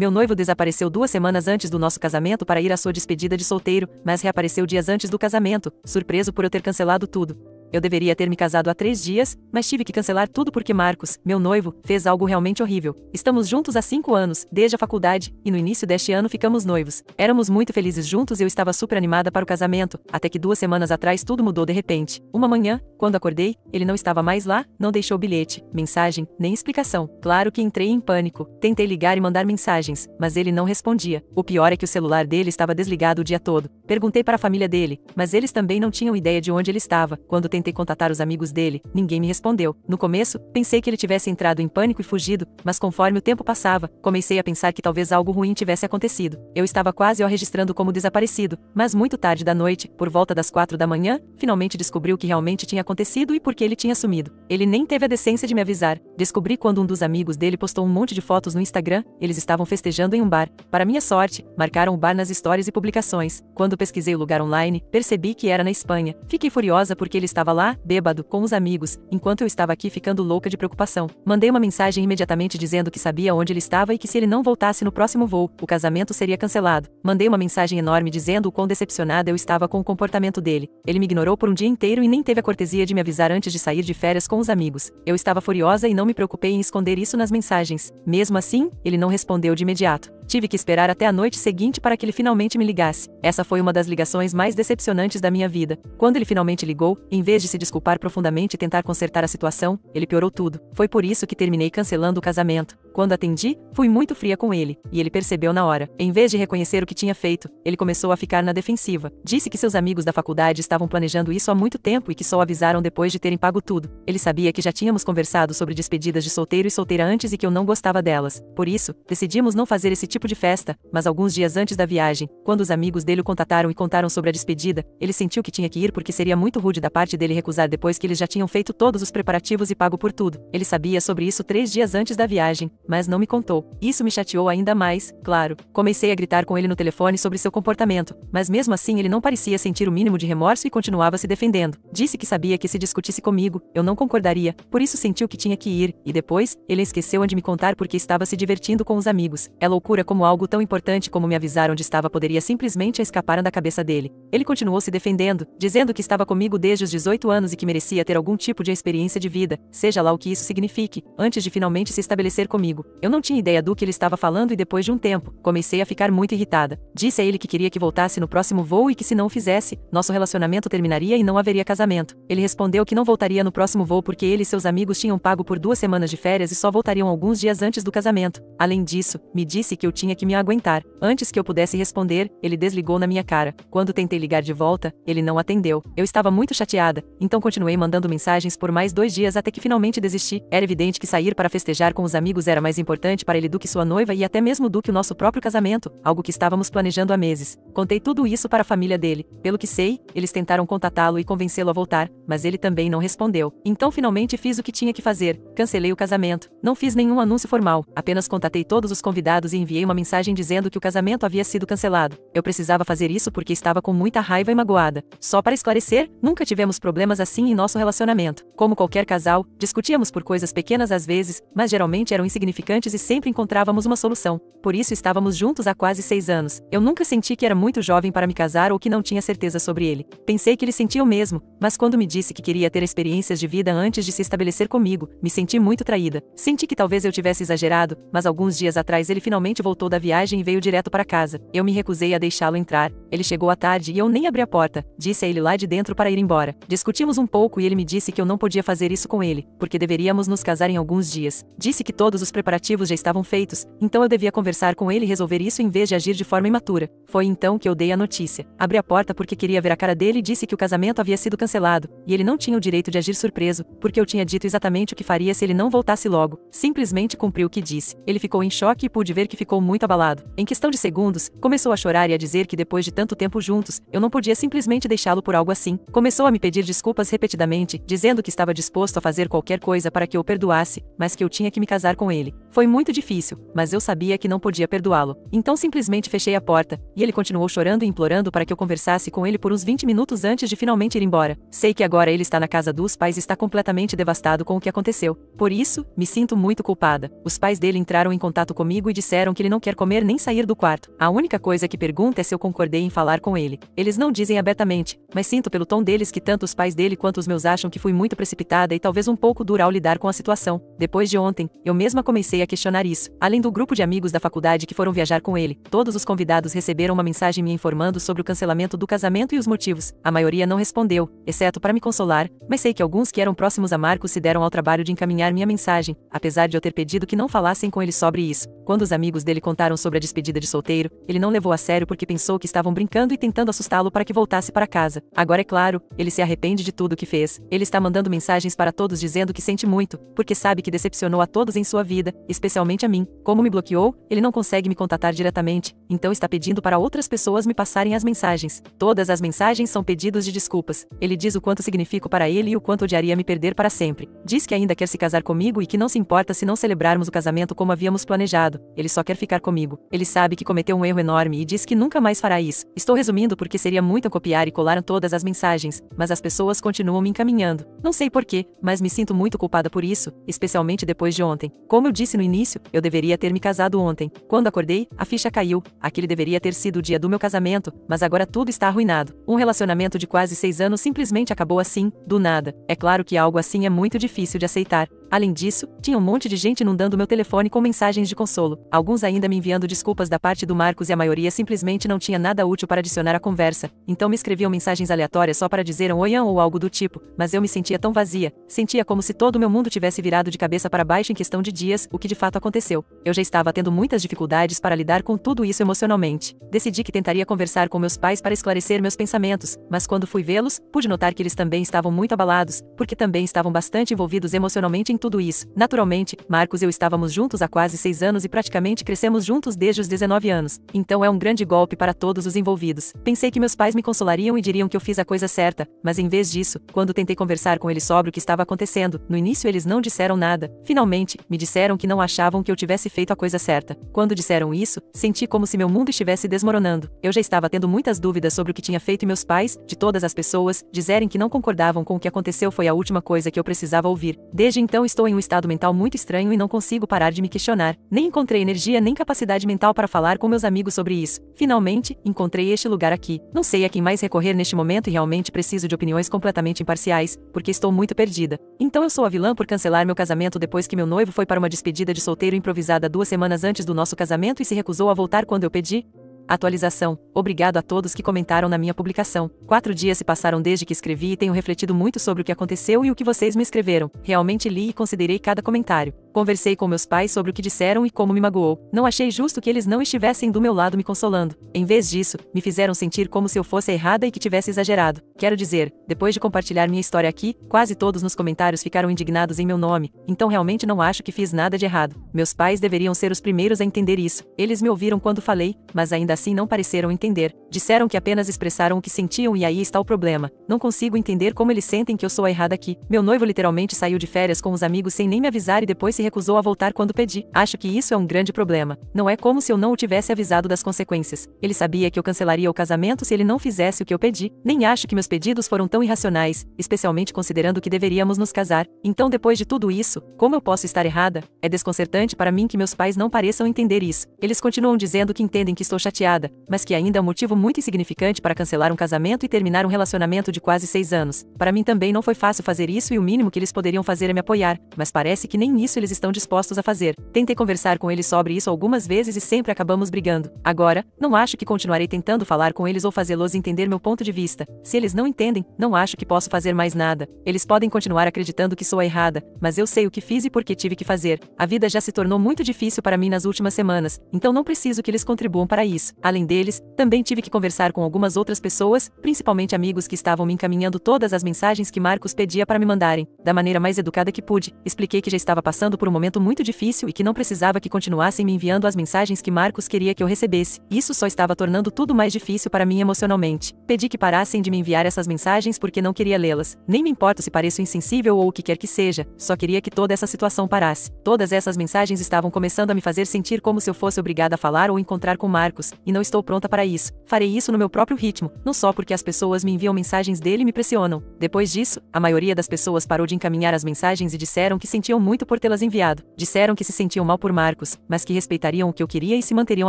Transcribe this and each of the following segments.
Meu noivo desapareceu 2 semanas antes do nosso casamento para ir à sua despedida de solteiro, mas reapareceu dias antes do casamento, surpreso por eu ter cancelado tudo. Eu deveria ter me casado há 3 dias, mas tive que cancelar tudo porque Marcos, meu noivo, fez algo realmente horrível. Estamos juntos há 5 anos, desde a faculdade, e no início deste ano ficamos noivos. Éramos muito felizes juntos e eu estava super animada para o casamento, até que 2 semanas atrás tudo mudou de repente. Uma manhã, quando acordei, ele não estava mais lá, não deixou bilhete, mensagem, nem explicação. Claro que entrei em pânico. Tentei ligar e mandar mensagens, mas ele não respondia. O pior é que o celular dele estava desligado o dia todo. Perguntei para a família dele, mas eles também não tinham ideia de onde ele estava. Quando tentei contatar os amigos dele, ninguém me respondeu. No começo, pensei que ele tivesse entrado em pânico e fugido, mas conforme o tempo passava, comecei a pensar que talvez algo ruim tivesse acontecido. Eu estava quase o registrando como desaparecido, mas muito tarde da noite, por volta das 4 da manhã, finalmente descobri o que realmente tinha acontecido e por que ele tinha sumido. Ele nem teve a decência de me avisar. Descobri quando um dos amigos dele postou um monte de fotos no Instagram, eles estavam festejando em um bar. Para minha sorte, marcaram o bar nas stories e publicações. Quando pesquisei o lugar online, percebi que era na Espanha. Fiquei furiosa porque ele estava lá, bêbado, com os amigos, enquanto eu estava aqui ficando louca de preocupação. Mandei uma mensagem imediatamente dizendo que sabia onde ele estava e que se ele não voltasse no próximo voo, o casamento seria cancelado. Mandei uma mensagem enorme dizendo o quão decepcionada eu estava com o comportamento dele. Ele me ignorou por um dia inteiro e nem teve a cortesia de me avisar antes de sair de férias com os amigos. Eu estava furiosa e não me preocupei em esconder isso nas mensagens. Mesmo assim, ele não respondeu de imediato. Tive que esperar até a noite seguinte para que ele finalmente me ligasse. Essa foi uma das ligações mais decepcionantes da minha vida. Quando ele finalmente ligou, em vez de se desculpar profundamente e tentar consertar a situação, ele piorou tudo. Foi por isso que terminei cancelando o casamento. Quando atendi, fui muito fria com ele, e ele percebeu na hora. Em vez de reconhecer o que tinha feito, ele começou a ficar na defensiva. Disse que seus amigos da faculdade estavam planejando isso há muito tempo e que só avisaram depois de terem pago tudo. Ele sabia que já tínhamos conversado sobre despedidas de solteiro e solteira antes e que eu não gostava delas. Por isso, decidimos não fazer esse tipo de festa, mas alguns dias antes da viagem, quando os amigos dele o contataram e contaram sobre a despedida, ele sentiu que tinha que ir porque seria muito rude da parte dele recusar depois que eles já tinham feito todos os preparativos e pago por tudo. Ele sabia sobre isso 3 dias antes da viagem, mas não me contou. Isso me chateou ainda mais, claro. Comecei a gritar com ele no telefone sobre seu comportamento, mas mesmo assim ele não parecia sentir o mínimo de remorso e continuava se defendendo. Disse que sabia que se discutisse comigo, eu não concordaria, por isso sentiu que tinha que ir, e depois, ele esqueceu de me contar porque estava se divertindo com os amigos. É loucura como algo tão importante como me avisar onde estava poderia simplesmente escapar da cabeça dele. Ele continuou se defendendo, dizendo que estava comigo desde os 18 anos e que merecia ter algum tipo de experiência de vida, seja lá o que isso signifique, antes de finalmente se estabelecer comigo. Eu não tinha ideia do que ele estava falando e depois de um tempo, comecei a ficar muito irritada. Disse a ele que queria que voltasse no próximo voo e que se não o fizesse, nosso relacionamento terminaria e não haveria casamento. Ele respondeu que não voltaria no próximo voo porque ele e seus amigos tinham pago por 2 semanas de férias e só voltariam alguns dias antes do casamento. Além disso, me disse que eu tinha que me aguentar. Antes que eu pudesse responder, ele desligou na minha cara. Quando tentei ligar de volta, ele não atendeu. Eu estava muito chateada, então continuei mandando mensagens por mais 2 dias até que finalmente desisti. Era evidente que sair para festejar com os amigos era mais importante para ele do que sua noiva e até mesmo do que o nosso próprio casamento, algo que estávamos planejando há meses. Contei tudo isso para a família dele. Pelo que sei, eles tentaram contatá-lo e convencê-lo a voltar, mas ele também não respondeu. Então finalmente fiz o que tinha que fazer. Cancelei o casamento. Não fiz nenhum anúncio formal, apenas contatei todos os convidados e enviei uma mensagem dizendo que o casamento havia sido cancelado. Eu precisava fazer isso porque estava com muita raiva e magoada. Só para esclarecer, nunca tivemos problemas assim em nosso relacionamento. Como qualquer casal, discutíamos por coisas pequenas às vezes, mas geralmente eram insignificantes e sempre encontrávamos uma solução. Por isso estávamos juntos há quase 6 anos. Eu nunca senti que era muito jovem para me casar ou que não tinha certeza sobre ele. Pensei que ele sentia o mesmo, mas quando me disse que queria ter experiências de vida antes de se estabelecer comigo, me senti muito traída. Senti que talvez eu tivesse exagerado, mas alguns dias atrás ele finalmente voltou da viagem e veio direto para casa. Eu me recusei a deixá-lo entrar. Ele chegou à tarde e eu nem abri a porta. Disse a ele lá de dentro para ir embora. Discutimos um pouco e ele me disse que eu não podia fazer isso com ele, porque deveríamos nos casar em alguns dias. Disse que todos os preparativos já estavam feitos, então eu devia conversar com ele e resolver isso em vez de agir de forma imatura. Foi então que eu dei a notícia. Abri a porta porque queria ver a cara dele e disse que o casamento havia sido cancelado, e ele não tinha o direito de agir surpreso, porque eu tinha dito exatamente o que faria se ele não voltasse logo. Simplesmente cumpriu o que disse. Ele ficou em choque e pude ver que ficou muito abalado. Em questão de segundos, começou a chorar e a dizer que depois de tanto tempo juntos, eu não podia simplesmente deixá-lo por algo assim. Começou a me pedir desculpas repetidamente, dizendo que estava disposto a fazer qualquer coisa para que eu o perdoasse, mas que eu tinha que me casar com ele. Foi muito difícil, mas eu sabia que não podia perdoá-lo. Então simplesmente fechei a porta, e ele continuou chorando e implorando para que eu conversasse com ele por uns 20 minutos antes de finalmente ir embora. Sei que agora ele está na casa dos pais e está completamente devastado com o que aconteceu. Por isso, me sinto muito culpada. Os pais dele entraram em contato comigo e disseram que ele não quer comer nem sair do quarto. A única coisa que pergunta é se eu concordei em falar com ele. Eles não dizem abertamente, mas sinto pelo tom deles que tanto os pais dele quanto os meus acham que fui muito precipitada e talvez um pouco dura ao lidar com a situação. Depois de ontem, eu mesma comecei a questionar isso. Além do grupo de amigos da faculdade que foram viajar com ele, todos os convidados receberam uma mensagem me informando sobre o cancelamento do casamento e os motivos. A maioria não respondeu, exceto para me consolar, mas sei que alguns que eram próximos a Marcos se deram ao trabalho de encaminhar minha mensagem, apesar de eu ter pedido que não falassem com ele sobre isso. Quando os amigos dele contaram sobre a despedida de solteiro, ele não levou a sério porque pensou que estavam brincando e tentando assustá-lo para que voltasse para casa. Agora é claro, ele se arrepende de tudo o que fez. Ele está mandando mensagens para todos dizendo que sente muito, porque sabe que decepcionou a todos em sua vida, especialmente a mim. Como me bloqueou, ele não consegue me contatar diretamente, então está pedindo para outras pessoas me passarem as mensagens. Todas as mensagens são pedidos de desculpas. Ele diz o quanto significo para ele e o quanto odiaria me perder para sempre. Diz que ainda quer se casar comigo e que não se importa se não celebrarmos o casamento como havíamos planejado. Ele só quer ficar comigo. Ele sabe que cometeu um erro enorme e diz que nunca mais fará isso. Estou resumindo porque seria muito copiar e colar todas as mensagens, mas as pessoas continuam me encaminhando. Não sei porquê, mas me sinto muito culpada por isso, especialmente depois de ontem. Como eu disse no início, eu deveria ter me casado ontem. Quando acordei, a ficha caiu. Aquele deveria ter sido o dia do meu casamento, mas agora tudo está arruinado. Um relacionamento de quase 6 anos simplesmente acabou assim, do nada. É claro que algo assim é muito difícil de aceitar. Além disso, tinha um monte de gente inundando meu telefone com mensagens de consolo. Alguns ainda me enviando desculpas da parte do Marcos e a maioria simplesmente não tinha nada útil para adicionar à conversa. Então me escreviam mensagens aleatórias só para dizer um oião ou algo do tipo, mas eu me sentia tão vazia. Sentia como se todo o meu mundo tivesse virado de cabeça para baixo em questão de dias, o que de fato aconteceu. Eu já estava tendo muitas dificuldades para lidar com tudo isso emocionalmente. Decidi que tentaria conversar com meus pais para esclarecer meus pensamentos, mas quando fui vê-los, pude notar que eles também estavam muito abalados, porque também estavam bastante envolvidos emocionalmente em tudo isso. Naturalmente, Marcos e eu estávamos juntos há quase 6 anos e praticamente crescemos juntos desde os 19 anos. Então é um grande golpe para todos os envolvidos. Pensei que meus pais me consolariam e diriam que eu fiz a coisa certa, mas em vez disso, quando tentei conversar com eles sobre o que estava acontecendo, no início eles não disseram nada. Finalmente, me disseram que não achavam que eu tivesse feito a coisa certa. Quando disseram isso, senti como se meu mundo estivesse desmoronando. Eu já estava tendo muitas dúvidas sobre o que tinha feito e meus pais, de todas as pessoas, dizerem que não concordavam com o que aconteceu foi a última coisa que eu precisava ouvir. Desde então estou em um estado mental muito estranho e não consigo parar de me questionar. Nem encontrei energia nem capacidade mental para falar com meus amigos sobre isso. Finalmente, encontrei este lugar aqui. Não sei a quem mais recorrer neste momento e realmente preciso de opiniões completamente imparciais, porque estou muito perdida. Então eu sou a vilã por cancelar meu casamento depois que meu noivo foi para uma despedida de solteiro improvisada 2 semanas antes do nosso casamento e se recusou a voltar quando eu pedi? Atualização. Obrigado a todos que comentaram na minha publicação. 4 dias se passaram desde que escrevi e tenho refletido muito sobre o que aconteceu e o que vocês me escreveram. Realmente li e considerei cada comentário. Conversei com meus pais sobre o que disseram e como me magoou. Não achei justo que eles não estivessem do meu lado me consolando. Em vez disso, me fizeram sentir como se eu fosse errada e que tivesse exagerado. Quero dizer, depois de compartilhar minha história aqui, quase todos nos comentários ficaram indignados em meu nome. Então realmente não acho que fiz nada de errado. Meus pais deveriam ser os primeiros a entender isso. Eles me ouviram quando falei, mas ainda assim não pareceram entender. Disseram que apenas expressaram o que sentiam e aí está o problema. Não consigo entender como eles sentem que eu sou a errada aqui. Meu noivo literalmente saiu de férias com os amigos sem nem me avisar e depois se recusou a voltar quando pedi. Acho que isso é um grande problema. Não é como se eu não o tivesse avisado das consequências. Ele sabia que eu cancelaria o casamento se ele não fizesse o que eu pedi. Nem acho que meus pedidos foram tão irracionais, especialmente considerando que deveríamos nos casar. Então depois de tudo isso, como eu posso estar errada? É desconcertante para mim que meus pais não pareçam entender isso. Eles continuam dizendo que entendem que estou chateada, mas que ainda é um motivo muito insignificante para cancelar um casamento e terminar um relacionamento de quase 6 anos. Para mim também não foi fácil fazer isso e o mínimo que eles poderiam fazer é me apoiar, mas parece que nem isso eles estão dispostos a fazer. Tentei conversar com eles sobre isso algumas vezes e sempre acabamos brigando. Agora, não acho que continuarei tentando falar com eles ou fazê-los entender meu ponto de vista. Se eles não entendem, não acho que posso fazer mais nada. Eles podem continuar acreditando que sou a errada, mas eu sei o que fiz e por que tive que fazer. A vida já se tornou muito difícil para mim nas últimas semanas, então não preciso que eles contribuam para isso. Marcos. Além deles, também tive que conversar com algumas outras pessoas, principalmente amigos que estavam me encaminhando todas as mensagens que Marcos pedia para me mandarem. Da maneira mais educada que pude, expliquei que já estava passando por um momento muito difícil e que não precisava que continuassem me enviando as mensagens que Marcos queria que eu recebesse. Isso só estava tornando tudo mais difícil para mim emocionalmente. Pedi que parassem de me enviar essas mensagens porque não queria lê-las. Nem me importo se pareço insensível ou o que quer que seja, só queria que toda essa situação parasse. Todas essas mensagens estavam começando a me fazer sentir como se eu fosse obrigada a falar ou encontrar com Marcos, e não estou pronta para isso. Farei isso no meu próprio ritmo, não só porque as pessoas me enviam mensagens dele e me pressionam. Depois disso, a maioria das pessoas parou de encaminhar as mensagens e disseram que sentiam muito por tê-las enviado. Disseram que se sentiam mal por Marcos, mas que respeitariam o que eu queria e se manteriam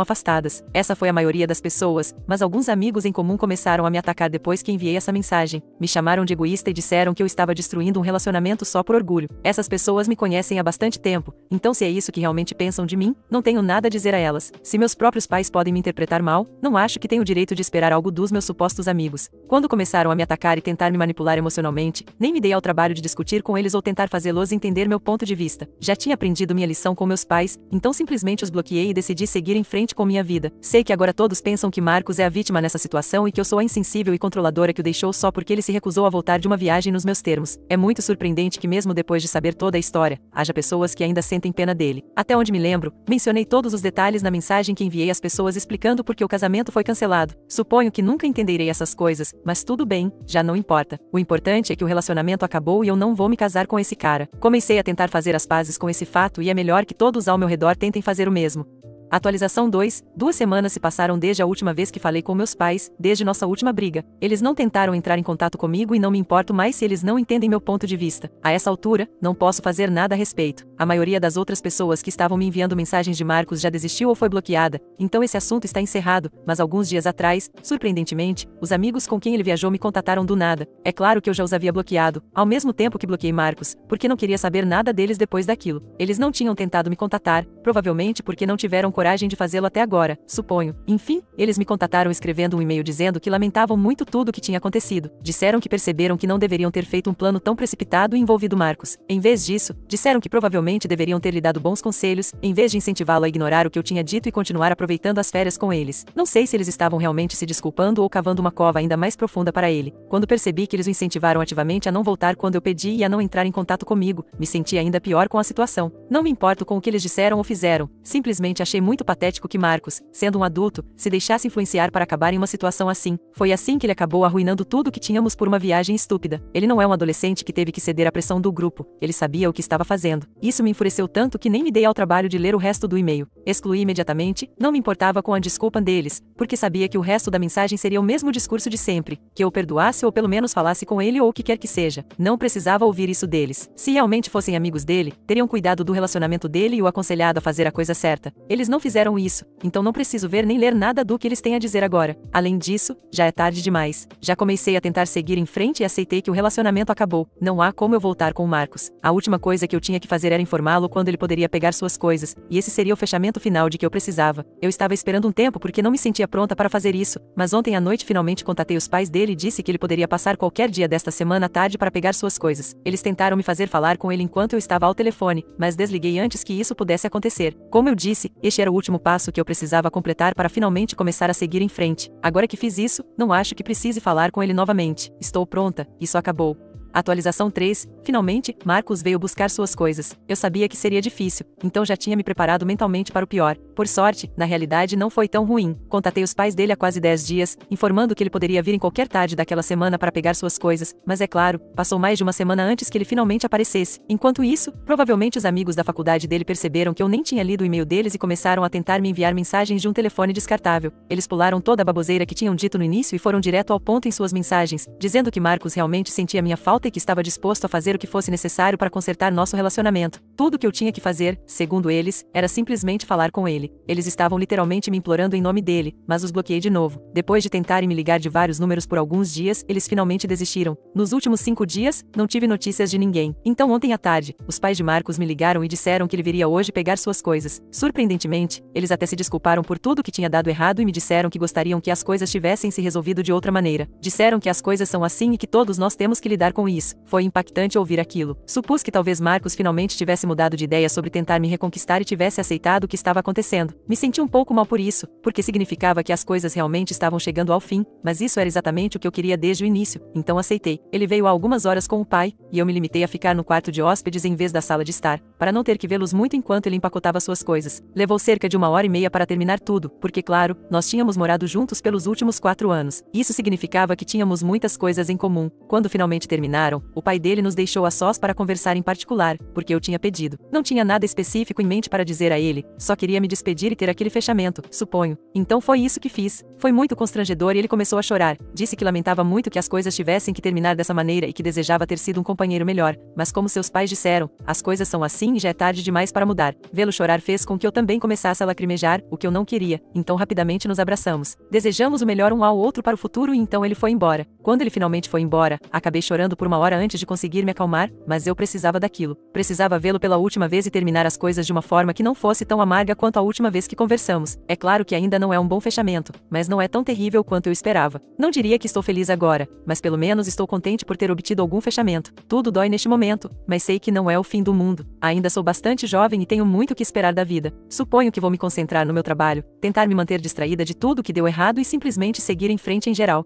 afastadas. Essa foi a maioria das pessoas, mas alguns amigos em comum começaram a me atacar depois que enviei essa mensagem. Me chamaram de egoísta e disseram que eu estava destruindo um relacionamento só por orgulho. Essas pessoas me conhecem há bastante tempo, então se é isso que realmente pensam de mim, não tenho nada a dizer a elas. Se meus próprios pais podem me interpretar mal, não acho que tenho o direito de esperar algo dos meus supostos amigos. Quando começaram a me atacar e tentar me manipular emocionalmente, nem me dei ao trabalho de discutir com eles ou tentar fazê-los entender meu ponto de vista. Já tinha aprendido minha lição com meus pais, então simplesmente os bloqueei e decidi seguir em frente com minha vida. Sei que agora todos pensam que Marcos é a vítima nessa situação e que eu sou a insensível e controladora que o deixou só porque ele se recusou a voltar de uma viagem nos meus termos. É muito surpreendente que mesmo depois de saber toda a história, haja pessoas que ainda sentem pena dele. Até onde me lembro, mencionei todos os detalhes na mensagem que enviei às pessoas explicando por que o casamento foi cancelado. Suponho que nunca entenderei essas coisas, mas tudo bem, já não importa. O importante é que o relacionamento acabou e eu não vou me casar com esse cara. Comecei a tentar fazer as pazes com esse fato e é melhor que todos ao meu redor tentem fazer o mesmo. Atualização 2. 2 semanas se passaram desde a última vez que falei com meus pais, desde nossa última briga. Eles não tentaram entrar em contato comigo e não me importo mais se eles não entendem meu ponto de vista. A essa altura, não posso fazer nada a respeito. A maioria das outras pessoas que estavam me enviando mensagens de Marcos já desistiu ou foi bloqueada, então esse assunto está encerrado, mas alguns dias atrás, surpreendentemente, os amigos com quem ele viajou me contataram do nada. É claro que eu já os havia bloqueado, ao mesmo tempo que bloqueei Marcos, porque não queria saber nada deles depois daquilo. Eles não tinham tentado me contatar, provavelmente porque não tiveram coragem de fazê-lo até agora, suponho. Enfim, eles me contataram escrevendo um e-mail dizendo que lamentavam muito tudo o que tinha acontecido. Disseram que perceberam que não deveriam ter feito um plano tão precipitado e envolvido Marcos. Em vez disso, disseram que provavelmente deveriam ter lhe dado bons conselhos, em vez de incentivá-lo a ignorar o que eu tinha dito e continuar aproveitando as férias com eles. Não sei se eles estavam realmente se desculpando ou cavando uma cova ainda mais profunda para ele. Quando percebi que eles o incentivaram ativamente a não voltar quando eu pedi e a não entrar em contato comigo, me senti ainda pior com a situação. Não me importo com o que eles disseram ou fizeram, simplesmente achei muito patético que Marcos, sendo um adulto, se deixasse influenciar para acabar em uma situação assim. Foi assim que ele acabou arruinando tudo o que tínhamos por uma viagem estúpida. Ele não é um adolescente que teve que ceder à pressão do grupo, ele sabia o que estava fazendo. Isso me enfureceu tanto que nem me dei ao trabalho de ler o resto do e-mail. Excluí imediatamente, não me importava com a desculpa deles, porque sabia que o resto da mensagem seria o mesmo discurso de sempre, que eu o perdoasse ou pelo menos falasse com ele ou o que quer que seja. Não precisava ouvir isso deles. Se realmente fossem amigos dele, teriam cuidado do relacionamento dele e o aconselhado a fazer a coisa certa. Eles não fizeram isso, então não preciso ver nem ler nada do que eles têm a dizer agora. Além disso, já é tarde demais. Já comecei a tentar seguir em frente e aceitei que o relacionamento acabou. Não há como eu voltar com o Marcos. A última coisa que eu tinha que fazer era informá-lo quando ele poderia pegar suas coisas, e esse seria o fechamento final de que eu precisava. Eu estava esperando um tempo porque não me sentia pronta para fazer isso, mas ontem à noite finalmente contatei os pais dele e disse que ele poderia passar qualquer dia desta semana à tarde para pegar suas coisas. Eles tentaram me fazer falar com ele enquanto eu estava ao telefone, mas desliguei antes que isso pudesse acontecer. Como eu disse, este era o último passo que eu precisava completar para finalmente começar a seguir em frente. Agora que fiz isso, não acho que precise falar com ele novamente. Estou pronta, isso acabou. Atualização 3. Finalmente, Marcos veio buscar suas coisas. Eu sabia que seria difícil, então já tinha me preparado mentalmente para o pior. Por sorte, na realidade não foi tão ruim. Contatei os pais dele há quase 10 dias, informando que ele poderia vir em qualquer tarde daquela semana para pegar suas coisas, mas é claro, passou mais de uma semana antes que ele finalmente aparecesse. Enquanto isso, provavelmente os amigos da faculdade dele perceberam que eu nem tinha lido o e-mail deles e começaram a tentar me enviar mensagens de um telefone descartável. Eles pularam toda a baboseira que tinham dito no início e foram direto ao ponto em suas mensagens, dizendo que Marcos realmente sentia minha falta e que estava disposto a fazer o que fosse necessário para consertar nosso relacionamento. Tudo o que eu tinha que fazer, segundo eles, era simplesmente falar com ele. Eles estavam literalmente me implorando em nome dele, mas os bloqueei de novo. Depois de tentarem me ligar de vários números por alguns dias, eles finalmente desistiram. Nos últimos 5 dias, não tive notícias de ninguém. Então ontem à tarde, os pais de Marcos me ligaram e disseram que ele viria hoje pegar suas coisas. Surpreendentemente, eles até se desculparam por tudo que tinha dado errado e me disseram que gostariam que as coisas tivessem se resolvido de outra maneira. Disseram que as coisas são assim e que todos nós temos que lidar com isso. Foi impactante ouvir aquilo. Supus que talvez Marcos finalmente tivesse mudado de ideia sobre tentar me reconquistar e tivesse aceitado o que estava acontecendo. Me senti um pouco mal por isso, porque significava que as coisas realmente estavam chegando ao fim, mas isso era exatamente o que eu queria desde o início, então aceitei. Ele veio há algumas horas com o pai, e eu me limitei a ficar no quarto de hóspedes em vez da sala de estar, para não ter que vê-los muito enquanto ele empacotava suas coisas. Levou cerca de 1h30 para terminar tudo, porque claro, nós tínhamos morado juntos pelos últimos 4 anos. Isso significava que tínhamos muitas coisas em comum. Quando finalmente terminaram, o pai dele nos deixou a sós para conversar em particular, porque eu tinha pedido. Não tinha nada específico em mente para dizer a ele, só queria me despedir e ter aquele fechamento, suponho. Então foi isso que fiz. Foi muito constrangedor e ele começou a chorar. Disse que lamentava muito que as coisas tivessem que terminar dessa maneira e que desejava ter sido um companheiro melhor, mas como seus pais disseram, as coisas são assim e já é tarde demais para mudar. Vê-lo chorar fez com que eu também começasse a lacrimejar, o que eu não queria, então rapidamente nos abraçamos. Desejamos o melhor um ao outro para o futuro e então ele foi embora. Quando ele finalmente foi embora, acabei chorando por 1 hora antes de conseguir me acalmar, mas eu precisava daquilo. Precisava vê-lo pela última vez e terminar as coisas de uma forma que não fosse tão amarga quanto a última vez que conversamos. É claro que ainda não é um bom fechamento, mas não é tão terrível quanto eu esperava. Não diria que estou feliz agora, mas pelo menos estou contente por ter obtido algum fechamento. Tudo dói neste momento, mas sei que não é o fim do mundo. Ainda sou bastante jovem e tenho muito o que esperar da vida. Suponho que vou me concentrar no meu trabalho, tentar me manter distraída de tudo que deu errado e simplesmente seguir em frente em geral.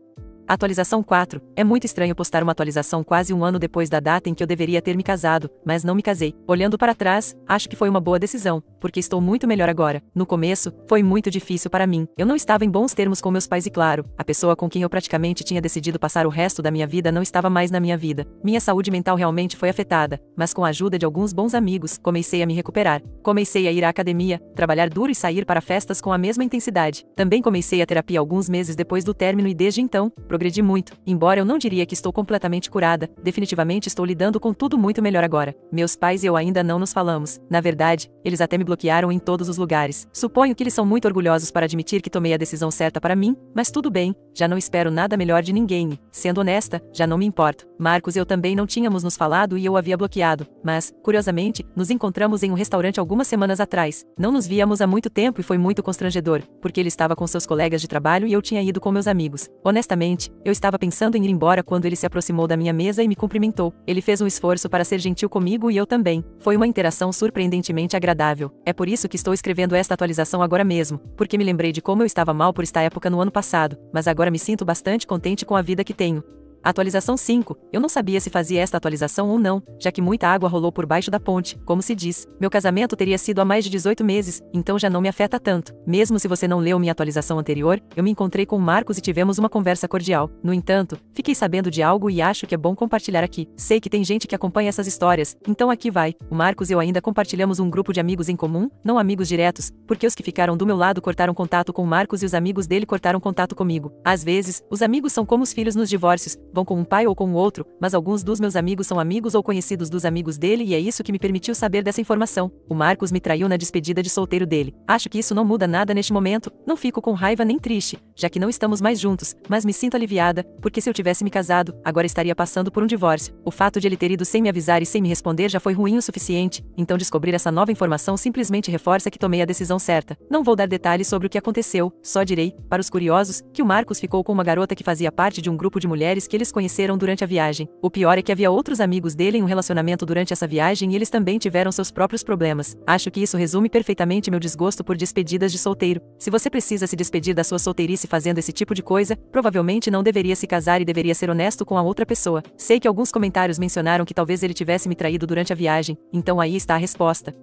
Atualização 4. É muito estranho postar uma atualização quase 1 ano depois da data em que eu deveria ter me casado, mas não me casei. Olhando para trás, acho que foi uma boa decisão, porque estou muito melhor agora. No começo, foi muito difícil para mim. Eu não estava em bons termos com meus pais e claro, a pessoa com quem eu praticamente tinha decidido passar o resto da minha vida não estava mais na minha vida. Minha saúde mental realmente foi afetada, mas com a ajuda de alguns bons amigos, comecei a me recuperar. Comecei a ir à academia, trabalhar duro e sair para festas com a mesma intensidade. Também comecei a terapia alguns meses depois do término e desde então, progredi muito. Embora eu não diria que estou completamente curada, definitivamente estou lidando com tudo muito melhor agora. Meus pais e eu ainda não nos falamos. Na verdade, eles até me bloquearam em todos os lugares. Suponho que eles são muito orgulhosos para admitir que tomei a decisão certa para mim, mas tudo bem, já não espero nada melhor de ninguém e, sendo honesta, já não me importo. Marcos e eu também não tínhamos nos falado e eu o havia bloqueado, mas, curiosamente, nos encontramos em um restaurante algumas semanas atrás. Não nos víamos há muito tempo e foi muito constrangedor, porque ele estava com seus colegas de trabalho e eu tinha ido com meus amigos. Honestamente, eu estava pensando em ir embora quando ele se aproximou da minha mesa e me cumprimentou. Ele fez um esforço para ser gentil comigo e eu também. Foi uma interação surpreendentemente agradável. É por isso que estou escrevendo esta atualização agora mesmo, porque me lembrei de como eu estava mal por esta época no ano passado, mas agora me sinto bastante contente com a vida que tenho. Atualização 5. Eu não sabia se fazia esta atualização ou não, já que muita água rolou por baixo da ponte, como se diz. Meu casamento teria sido há mais de 18 meses, então já não me afeta tanto. Mesmo se você não leu minha atualização anterior, eu me encontrei com o Marcos e tivemos uma conversa cordial. No entanto, fiquei sabendo de algo e acho que é bom compartilhar aqui. Sei que tem gente que acompanha essas histórias, então aqui vai. O Marcos e eu ainda compartilhamos um grupo de amigos em comum, não amigos diretos, porque os que ficaram do meu lado cortaram contato com o Marcos e os amigos dele cortaram contato comigo. Às vezes, os amigos são como os filhos nos divórcios, vão com um pai ou com o outro, mas alguns dos meus amigos são amigos ou conhecidos dos amigos dele e é isso que me permitiu saber dessa informação. O Marcos me traiu na despedida de solteiro dele. Acho que isso não muda nada neste momento, não fico com raiva nem triste, já que não estamos mais juntos, mas me sinto aliviada, porque se eu tivesse me casado, agora estaria passando por um divórcio. O fato de ele ter ido sem me avisar e sem me responder já foi ruim o suficiente, então descobrir essa nova informação simplesmente reforça que tomei a decisão certa. Não vou dar detalhes sobre o que aconteceu, só direi, para os curiosos, que o Marcos ficou com uma garota que fazia parte de um grupo de mulheres que eles conheceram durante a viagem. O pior é que havia outros amigos dele em um relacionamento durante essa viagem e eles também tiveram seus próprios problemas. Acho que isso resume perfeitamente meu desgosto por despedidas de solteiro. Se você precisa se despedir da sua solteirice fazendo esse tipo de coisa, provavelmente não deveria se casar e deveria ser honesto com a outra pessoa. Sei que alguns comentários mencionaram que talvez ele tivesse me traído durante a viagem, então aí está a resposta.